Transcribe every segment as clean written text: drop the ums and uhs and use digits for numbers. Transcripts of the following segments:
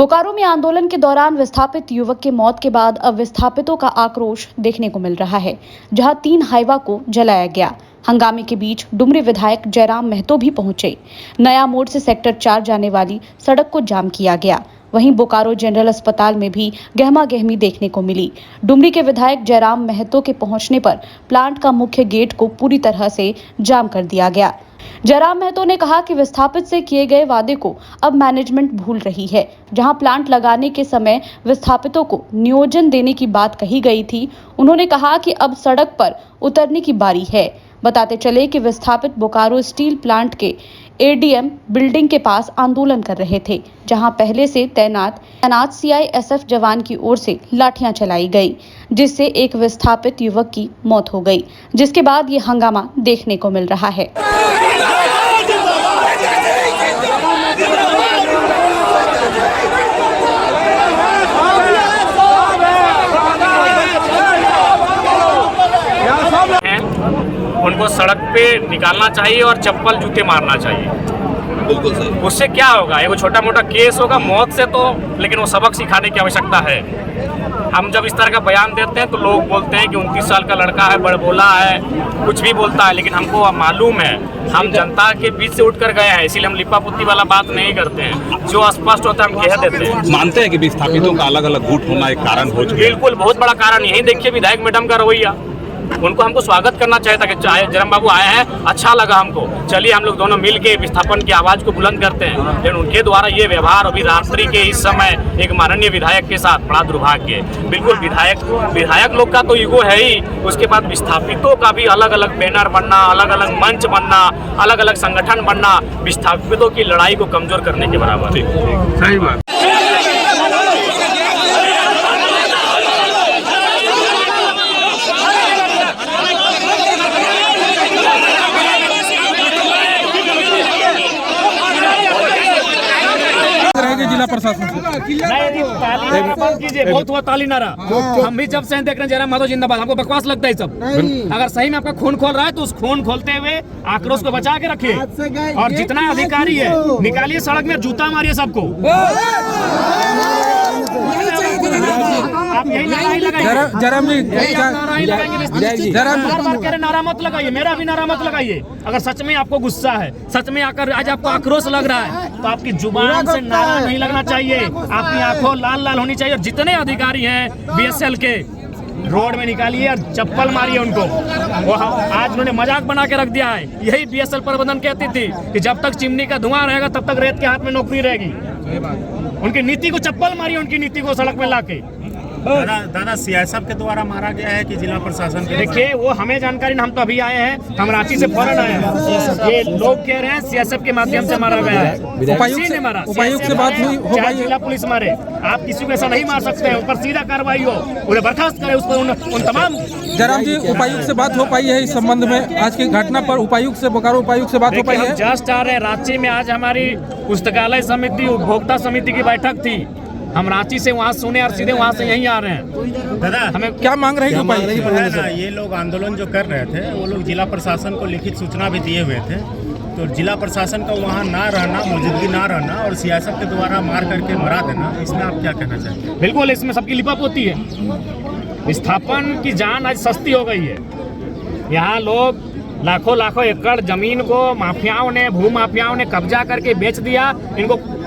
बोकारो में आंदोलन के दौरान विस्थापित युवक की मौत के बाद अब विस्थापितों का आक्रोश देखने को मिल रहा है, जहां 3 हाईवा को जलाया गया। हंगामे के बीच डुमरी विधायक जयराम महतो भी पहुंचे। नया मोड़ से सेक्टर 4 जाने वाली सड़क को जाम किया गया। वहीं बोकारो जनरल अस्पताल में भी गहमा-गहमी देखने को मिली। डुमरी के विधायक जयराम महतो के पहुंचने पर प्लांट का मुख्य गेट को पूरी तरह से जाम कर दिया गया। जयराम महतो ने कहा कि विस्थापित से किए गए वादे को अब मैनेजमेंट भूल रही है। जहां प्लांट लगाने के समय विस्थापितों को नियोजन देने की बात कही गई थी, उन्होंने कहा कि अब सड़क पर उतरने की बारी है। बताते चले कि विस्थापित बोकारो स्टील प्लांट के एडीएम बिल्डिंग के पास आंदोलन कर रहे थे, जहां पहले से तैनात सीआईएसएफ जवान की ओर से लाठियां चलाई गई, जिससे एक विस्थापित युवक की मौत हो गई, जिसके बाद ये हंगामा देखने को मिल रहा है। उनको सड़क पे निकालना चाहिए और चप्पल जूते मारना चाहिए। बिल्कुल सही। उससे क्या होगा, एगो छोटा मोटा केस होगा मौत से, तो लेकिन वो सबक सिखाने की आवश्यकता है। हम जब इस तरह का बयान देते हैं तो लोग बोलते हैं कि 29 साल का लड़का है, बड़बोला है, कुछ भी बोलता है, लेकिन हमको मालूम है, हम जनता के बीच से उठकर गए हैं, इसीलिए हम लिपा पुत्ती वाला बात नहीं करते हैं। जो स्पष्ट होता है हम कह देते हैं। मानते हैं कि विस्थापितों का अलग अलग गुट होना एक कारण हो चुका है? बिल्कुल, बहुत बड़ा कारण। यही देखिए विधायक मैडम का रवैया, उनको हमको स्वागत करना चाहिए था कि जयराम बाबू आए हैं, अच्छा लगा हमको, चलिए हम लोग दोनों मिल के विस्थापन की आवाज़ को बुलंद करते हैं। लेकिन उनके द्वारा ये व्यवहार अभी रात्रि के इस समय एक माननीय विधायक के साथ बड़ा दुर्भाग्य है। बिल्कुल विधायक लोग का तो ईगो है ही, उसके बाद विस्थापितों का भी अलग अलग बैनर बनना, अलग अलग मंच बनना, अलग अलग संगठन बनना विस्थापितों की लड़ाई को कमजोर करने के बराबर है। सही बात। जिला प्रशासन बंद कीजिए, बहुत हुआ ताली नारा। हम भी जब से देख रहे हैं जयराम महतो जिंदाबाद, हमको बकवास लगता है सब। अगर सही में आपका खून खोल रहा है तो उस खून खोलते हुए आक्रोश को बचा के रखिए, और जितना अधिकारी है निकालिए सड़क में, जूता मारिए सबको। आप यही नारा मत लगाइए, मेरा भी नारा मत लगाइए। अगर सच में आपको गुस्सा है, सच में आकर आज आपको आक्रोश लग रहा है, तो आपकी जुबान से नारा नहीं लगना चाहिए, आपकी आंखों लाल लाल होनी चाहिए। और जितने अधिकारी हैं बीएसएल के, रोड में निकालिए और चप्पल मारिए उनको। वो आज उन्होंने मजाक बना के रख दिया है। यही बीएसएल प्रबंधन कहती थी कि जब तक चिमनी का धुआं रहेगा तब तक रेत के हाथ में नौकरी रहेगी। उनकी नीति को चप्पल मारिए, उनकी नीति को सड़क में लाके। दादा सीआईएसएफ के द्वारा मारा गया है कि जिला प्रशासन के? देखिए वो हमें जानकारी, हम तो अभी आए हैं, हम रांची से फौरन आए हैं। ये लोग कह रहे हैं सीआईएसएफ के माध्यम से मारा गया है। उपायुक्त से बात हुई हो चाहे जिला पुलिस मारे, आप किसी को ऐसा नहीं मार सकते हैं। ऊपर सीधा कार्रवाई हो, उन्हें बर्खास्त करे, उस पर उन तमाम। जयराम जी, उपायुक्त से बात हो पाई है इस संबंध में? आज की घटना पर उपायुक्त से, बोकारो उपायुक्त से बात हो पाई है? जस्ट आ रहे हैं रांची में। आज हमारी पुस्तकालय समिति, उपभोक्ता समिति की बैठक थी। हम रांची से वहाँ सुने और सीधे वहाँ से यहीं आ रहे हैं। दादा हमें क्या मांग रहे हैं? ये लोग आंदोलन जो कर रहे थे, वो लोग जिला प्रशासन को लिखित सूचना भी दिए हुए थे, तो जिला प्रशासन का वहाँ ना रहना, मौजूदगी ना रहना और सीआईएसएफ के द्वारा मार करके मरा देना, इसमें आप क्या कहना चाहेंगे? बिल्कुल, इसमें सबकी लिपापोती है। विस्थापन की जान आज सस्ती हो गई है। यहाँ लोग लाखों लाखों एकड़ जमीन को माफियाओं ने, भू माफियाओं ने कब्जा करके बेच दिया।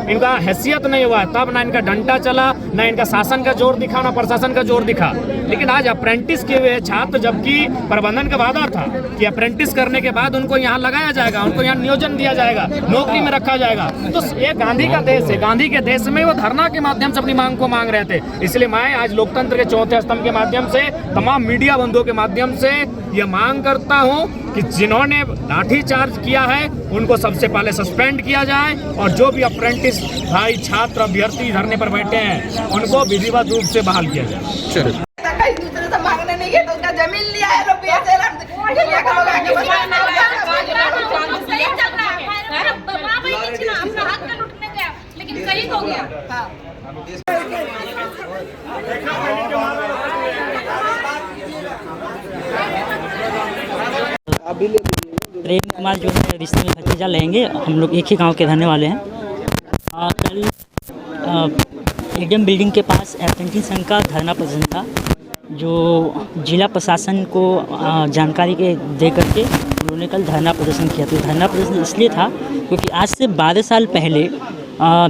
इनका हैसियत नहीं हुआ, तब ना इनका डंडा चला, ना इनका शासन का जोर दिखा, ना प्रशासन का जोर दिखा। लेकिन आज अप्रेंटिस के हुए छात्र, जबकि प्रबंधन का वादा था कि अप्रेंटिस करने के बाद उनको यहाँ लगाया जाएगा, उनको यहाँ नियोजन दिया जाएगा, नौकरी में रखा जाएगा। तो ये गांधी का देश है, गांधी के देश में वो धरना के माध्यम से अपनी मांग को मांग रहे थे। इसलिए मैं आज लोकतंत्र के चौथे स्तंभ के माध्यम से, तमाम मीडिया बंधुओं के माध्यम से ये मांग करता हूँ कि जिन्होंने लाठीचार्ज किया है उनको सबसे पहले सस्पेंड किया जाए, और जो भी अप्रेंटिस भाई, छात्र, अभ्यर्थी धरने पर बैठे हैं उनको विधिवत रूप से बहाल किया जाए। कहीं दूसरे से मांगने नहीं है तो उसका जमीन लिया है, लेकिन सही हो गया। प्रेम कुमार जो है रिश्ते में भतीजा लेंगे, हम लोग एक ही गांव के रहने वाले हैं। कल स्टेडियम बिल्डिंग के पास अप्रेंटिस संघ का धरना प्रदर्शन था, जो जिला प्रशासन को जानकारी के दे करके उन्होंने कल धरना प्रदर्शन किया। तो धरना प्रदर्शन इसलिए था क्योंकि आज से 12 साल पहले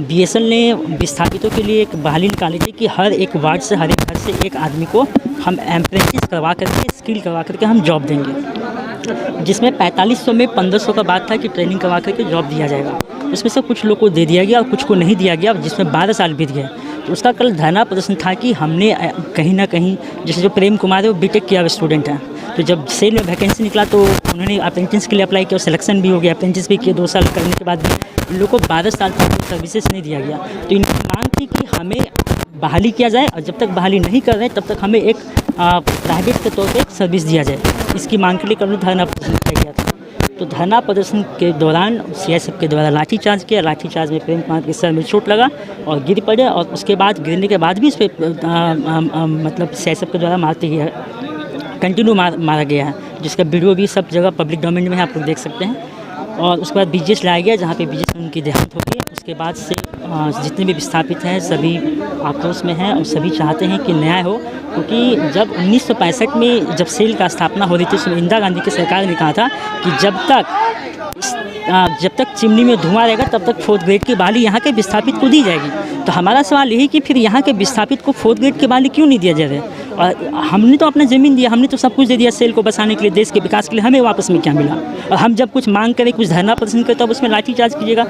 BSNL ने विस्थापितों के लिए एक बहाली निकाली थी कि हर एक वार्ड से, हर एक घर से एक आदमी को हम अप्रेंटिस करवा करके, स्किल करवा करके हम जॉब देंगे, जिसमें 4500 में 1500 का बात था कि ट्रेनिंग करवा करके जॉब दिया जाएगा। उसमें से कुछ लोग को दे दिया गया और कुछ को नहीं दिया गया, जिसमें 12 साल बीत गए। तो उसका कल धरना प्रदर्शन था कि हमने कहीं ना कहीं, जैसे जो प्रेम कुमार है वो B.Tech किया स्टूडेंट है, तो जब सेल में वैकेंसी निकला तो उन्होंने अप्रेंटिस के लिए अप्लाई किया और सिलेक्शन भी हो गया, अप्रेंटिस भी किए 2 साल करने के बाद भी इन लोगों को 12 साल तक सर्विसेज नहीं दिया गया। तो इनकी मांग थी कि हमें बहाली किया जाए और जब तक बहाली नहीं कर रहे तब तक हमें एक प्राइवेट के तौर पर एक सर्विस दिया जाए। इसकी मांग के लिए कल धरना प्रदर्शन किया गया था। तो धरना प्रदर्शन के दौरान CISF के द्वारा लाठीचार्ज किया। लाठीचार्ज में प्रेम कुमार के सर में चोट लगा और गिर पड़े, और उसके बाद गिरने के बाद भी इस पर मतलब CISF के द्वारा मारते गया, कंटिन्यू मारा गया है, जिसका वीडियो भी सब जगह पब्लिक डोमेन में है, आप लोग देख सकते हैं। और उसके बाद BGS लाया गया, जहाँ पे BGS में उनकी देहांत हो गई। उसके बाद से जितने भी विस्थापित हैं सभी आक्रोश में हैं और सभी चाहते हैं कि न्याय हो, क्योंकि जब 1965 में जब सेल का स्थापना हो रही थी, उसमें इंदिरा गांधी की सरकार ने कहा था कि जब तक चिमनी में धुआं रहेगा तब तक 4th ग्रेड की बहाली यहाँ के विस्थापित को दी जाएगी। तो हमारा सवाल यही कि फिर यहाँ के विस्थापित को 4th ग्रेड की बहाली क्यों नहीं दिया जा रहा है? और हमने तो अपना ज़मीन दिया, हमने तो सब कुछ दे दिया सेल को बसाने के लिए, देश के विकास के लिए, हमें वापस में क्या मिला? और हम जब कुछ मांग करें, कुछ धरना प्रदर्शन करें, तब उसमें लाठीचार्ज कीजिएगा।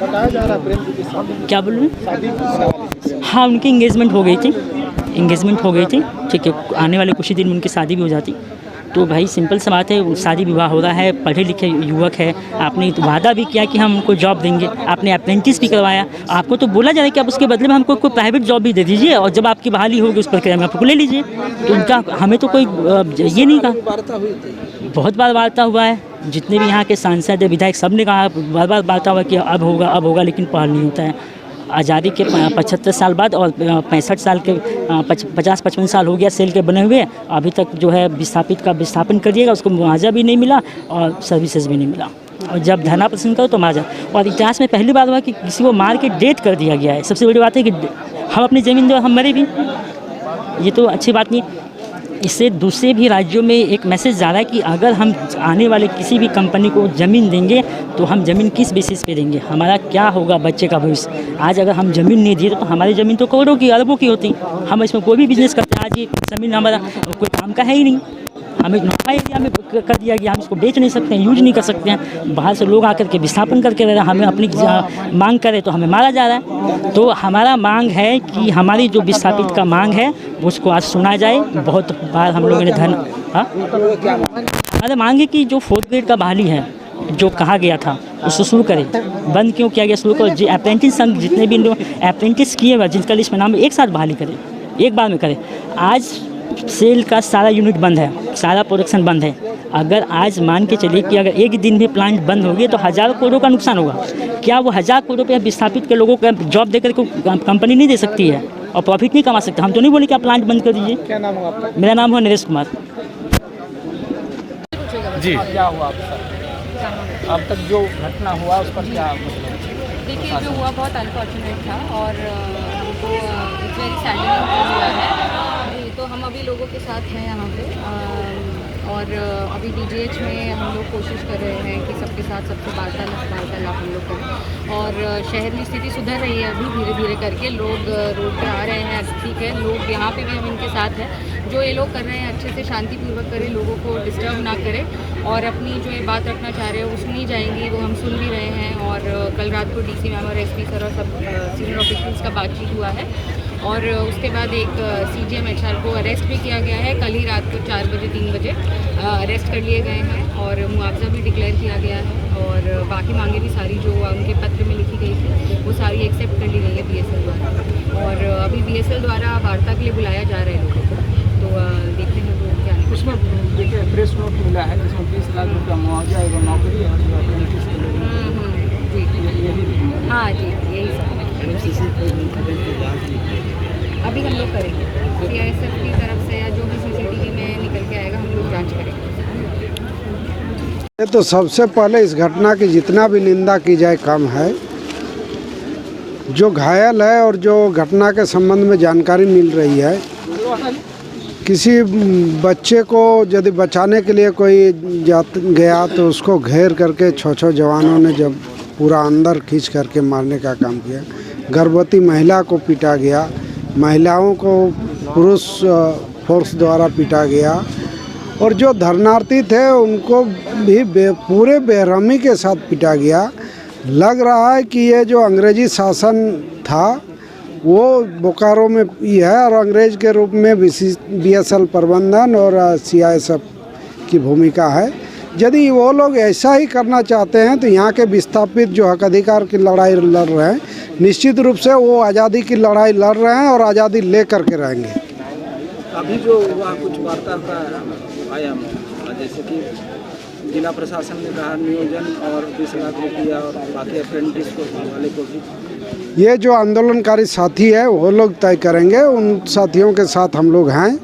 क्या बोल रहे हैं? हाँ, उनकी इंगेजमेंट हो गई थी, ठीक है। आने वाले कुछ ही दिन में उनकी शादी भी हो जाती। तो भाई सिंपल सा बात है, शादी विवाह हो रहा है, पढ़े लिखे युवक है, आपने वादा भी किया कि हम उनको जॉब देंगे, आपने अप्रेंटिस भी करवाया, आपको तो बोला जा रहा है कि आप उसके बदले में हमको कोई प्राइवेट जॉब भी दे दीजिए और जब आपकी बहाली होगी उस प्रक्रिया में आपको ले लीजिए। तो उनका हमें तो कोई ये नहीं कहा। बहुत बार वार्ता हुआ है, जितने भी यहाँ के सांसद विधायक सब ने कहा, बार बार वार्ता हुआ कि अब होगा, लेकिन पहल नहीं होता है। आज़ादी के 75 साल बाद और 65 साल के 50-55 साल हो गया सेल के बने हुए, अभी तक जो है विस्थापित का विस्थापन करिएगा, उसको मुआवजा भी नहीं मिला और सर्विसेज भी नहीं मिला। और जब धरना प्रदर्शन करो तो मुआवजा। और इतिहास में पहली बार हुआ कि किसी को मार के डेथ कर दिया गया है। सबसे बड़ी बात है कि हम अपनी ज़मीन दो, हम मरे भी, ये तो अच्छी बात नहीं। इससे दूसरे भी राज्यों में एक मैसेज जा रहा है कि अगर हम आने वाले किसी भी कंपनी को ज़मीन देंगे तो हम ज़मीन किस बेसिस पे देंगे, हमारा क्या होगा बच्चे का भविष्य। आज अगर हम ज़मीन नहीं दिए तो हमारी ज़मीन तो करोड़ों की, अरबों की होती। हम इसमें कोई भी बिजनेस करते हैं, आज ये ज़मीन हमारा कोई काम का है ही नहीं, हमें नौका एरिया में कर दिया गया, हम इसको बेच नहीं सकते हैं, यूज नहीं कर सकते हैं। बाहर से लोग आकर के विस्थापन करके रह रहे हैं, हमें अपनी मांग करे तो हमें मारा जा रहा है। तो हमारा मांग है कि हमारी जो विस्थापित का मांग है उसको आज सुना जाए। बहुत बार हम लोगों ने हमारा मांग है कि जो 4th ग्रेड का बहाली है जो कहा गया था उसको शुरू करें। बंद क्यों किया गया, शुरू करो। अप्रेंटिस संघ जितने भी लोग अप्रेंटिस किए हुए जिनका लिस्ट में नाम, एक साथ बहाली करें, एक बार में करें। आज सेल का सारा यूनिट बंद है, सारा प्रोडक्शन बंद है। अगर आज मान के चलिए कि अगर एक दिन भी प्लांट बंद हो गया तो हज़ारों करोड़ों का नुकसान होगा। क्या वो 1000 करोड़ रुपये विस्थापित के लोगों को जॉब देकर कंपनी नहीं दे सकती है और प्रॉफिट नहीं कमा सकते? हम तो नहीं बोले कि आप प्लांट बंद कर दीजिए। क्या नाम हुआ आपका? मेरा नाम हुआ नरेश कुमार जी। क्या हुआ अब तक जो घटना हुआ उस पर क्या? देखिए, जो हुआ बहुत अनफॉर्चुनेट था और हमको वेरी सैडनिंग हुआ है। तो हम अभी लोगों के साथ हैं यहाँ पे और अभी DGH में हम लोग कोशिश कर रहे हैं कि सबके साथ सबसे वार्तालाप हम लोग करें। और शहर में स्थिति सुधर रही है अभी धीरे धीरे करके, लोग रोड पे आ रहे हैं, ठीक है। लोग यहाँ पे भी हम इनके साथ हैं। जो ये लोग कर रहे हैं अच्छे से शांतिपूर्वक करें, लोगों को डिस्टर्ब ना करें और अपनी जो ये बात रखना चाह रहे हैं वो सुनी जाएंगी, वो हम सुन भी रहे हैं। और कल रात को DC मैम और SP सर और सब सीनियर ऑफिशियल्स का बातचीत हुआ है और उसके बाद एक CGM HR को अरेस्ट भी किया गया है। कल ही रात को 4 बजे 3 बजे अरेस्ट कर लिए गए हैं और मुआवजा भी डिक्लेयर किया गया है और बाकी मांगे भी सारी जो उनके पत्र में लिखी गई थी वो सारी एक्सेप्ट कर ली गई है BSL द्वारा। और अभी BSL द्वारा वार्ता के लिए बुलाया जा रहा है लोगों को, तो देखते हैं वो क्या है। उसमें देखिए प्रेस नोट मिला है जिसमें 20 लाख रुपया मुआवजा एवं नौकरी है जी। हाँ जी, यही सब अभी हम लोग करेंगे। CISF की तरफ से या जो भी CCTV में निकल के आएगा हम लोग जांच करेंगे। तो सबसे पहले इस घटना की जितना भी निंदा की जाए कम है। जो घायल है और जो घटना के संबंध में जानकारी मिल रही है, किसी बच्चे को यदि बचाने के लिए कोई गया तो उसको घेर करके 6 जवानों ने जब पूरा अंदर खींच करके मारने का काम किया। गर्भवती महिला को पीटा गया, महिलाओं को पुरुष फोर्स द्वारा पीटा गया और जो धरनार्थी थे उनको भी पूरे बेरहमी के साथ पीटा गया। लग रहा है कि ये जो अंग्रेजी शासन था वो बोकारो में ही है और अंग्रेज के रूप में BSL प्रबंधन और CISF की भूमिका है। यदि वो लोग ऐसा ही करना चाहते हैं तो यहाँ के विस्थापित जो हक अधिकार की लड़ाई लड़ रहे हैं, निश्चित रूप से वो आज़ादी की लड़ाई लड़ रहे हैं और आज़ादी ले करके रहेंगे। अभी जो हुआ कुछ वार्ता का आया, जैसे कि जिला प्रशासन ने कहा नियोजन और 20 लाख रुपया और बाकी अप्रेंटिस को वाले को भी, ये जो आंदोलनकारी साथी है वो लोग तय करेंगे। उन साथियों के साथ हम लोग हैं,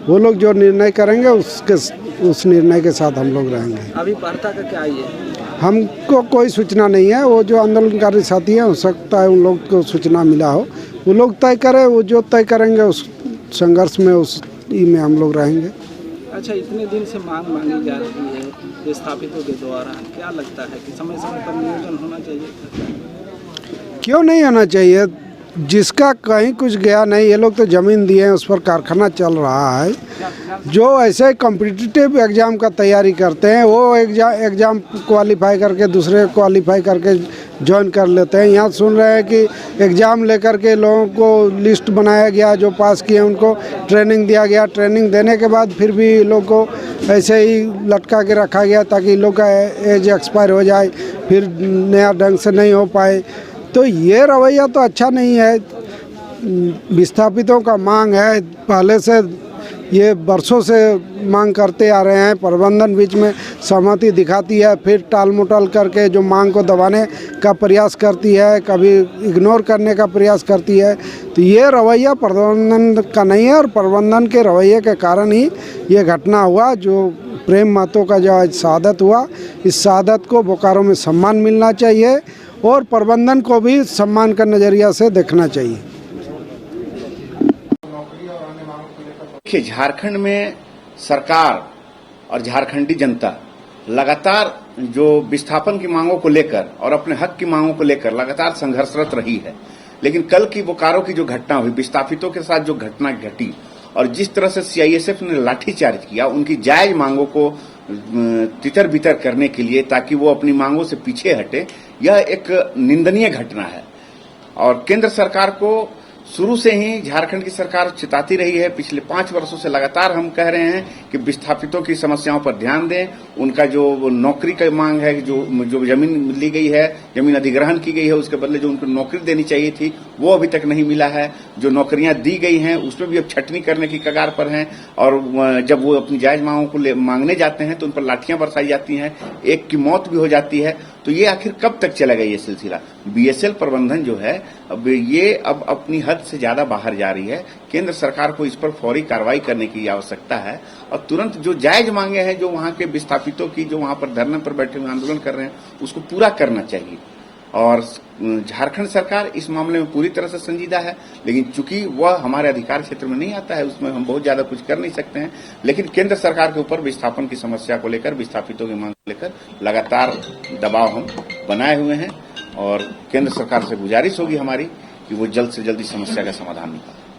वो लोग जो निर्णय करेंगे उस निर्णय के साथ हम लोग रहेंगे। अभी वार्ता का क्या है? हमको कोई सूचना नहीं है। वो जो आंदोलनकारी साथी हैं हो सकता है उन लोग को सूचना मिला हो, वो लोग तय करें। वो जो तय करेंगे उस संघर्ष में में हम लोग रहेंगे। अच्छा, इतने दिन से मांग मांगी जा रही है विस्थापितों के द्वारा, क्या लगता है कि समय समय पर नियोजन होना चाहिए? क्यों नहीं होना चाहिए? जिसका कहीं कुछ गया नहीं, ये लोग तो ज़मीन दिए हैं, उस पर कारखाना चल रहा है। जो ऐसे कॉम्पिटिटिव एग्ज़ाम का तैयारी करते हैं वो एग्ज़ाम क्वालिफाई करके दूसरे क्वालिफाई करके ज्वाइन कर लेते हैं। यहाँ सुन रहे हैं कि एग्ज़ाम लेकर के लोगों को लिस्ट बनाया गया, जो पास किए उनको ट्रेनिंग दिया गया। ट्रेनिंग देने के बाद फिर भी लोग को ऐसे ही लटका के रखा गया ताकि लोग का एज एक्सपायर हो जाए, फिर नया ढंग से नहीं हो पाए। तो ये रवैया तो अच्छा नहीं है। विस्थापितों का मांग है, पहले से ये बरसों से मांग करते आ रहे हैं। प्रबंधन बीच में सहमति दिखाती है, फिर टाल मटोल करके जो मांग को दबाने का प्रयास करती है, कभी इग्नोर करने का प्रयास करती है। तो ये रवैया प्रबंधन का नहीं है और प्रबंधन के रवैये के कारण ही ये घटना हुआ। जो प्रेम महतो का जो आज शहादत हुआ, इस शहादत को बोकारो में सम्मान मिलना चाहिए और प्रबंधन को भी सम्मान का नज़रिया से देखना चाहिए। देखिए, झारखंड में सरकार और झारखंडी जनता लगातार जो विस्थापन की मांगों को लेकर और अपने हक की मांगों को लेकर लगातार संघर्षरत रही है। लेकिन कल की बोकारो की जो घटना हुई, विस्थापितों के साथ जो घटना घटी और जिस तरह से CISF ने लाठीचार्ज किया उनकी जायज मांगों को तितर बितर करने के लिए ताकि वो अपनी मांगों से पीछे हटे, यह एक निंदनीय घटना है। और केंद्र सरकार को शुरू से ही झारखंड की सरकार चिताती रही है। पिछले 5 वर्षों से लगातार हम कह रहे हैं कि विस्थापितों की समस्याओं पर ध्यान दें। उनका जो नौकरी का मांग है, जो जमीन ली गई है, जमीन अधिग्रहण की गई है, उसके बदले जो उनको नौकरी देनी चाहिए थी वो अभी तक नहीं मिला है। जो नौकरियां दी गई हैं उसमें भी अब छटनी करने की कगार पर हैं और जब वो अपनी जायज मांगों को मांगने जाते हैं तो उन पर लाठियां बरसाई जाती हैं, एक की मौत भी हो जाती है। तो ये आखिर कब तक चलेगा ये सिलसिला? BSL प्रबंधन जो है अब अपनी हद से ज्यादा बाहर जा रही है। केंद्र सरकार को इस पर फौरी कार्रवाई करने की आवश्यकता है और तुरंत जो जायज मांगे हैं, जो वहां के विस्थापितों की, जो वहां पर धरने पर बैठे हुए आंदोलन कर रहे हैं, उसको पूरा करना चाहिए। और झारखंड सरकार इस मामले में पूरी तरह से संजीदा है, लेकिन चूंकि वह हमारे अधिकार क्षेत्र में नहीं आता है, उसमें हम बहुत ज्यादा कुछ कर नहीं सकते हैं। लेकिन केंद्र सरकार के ऊपर विस्थापन की समस्या को लेकर, विस्थापितों की मांग को लेकर लगातार दबाव हम बनाए हुए हैं और केंद्र सरकार से गुजारिश होगी हमारी कि वो जल्द से जल्द इस समस्या का समाधान निकाले।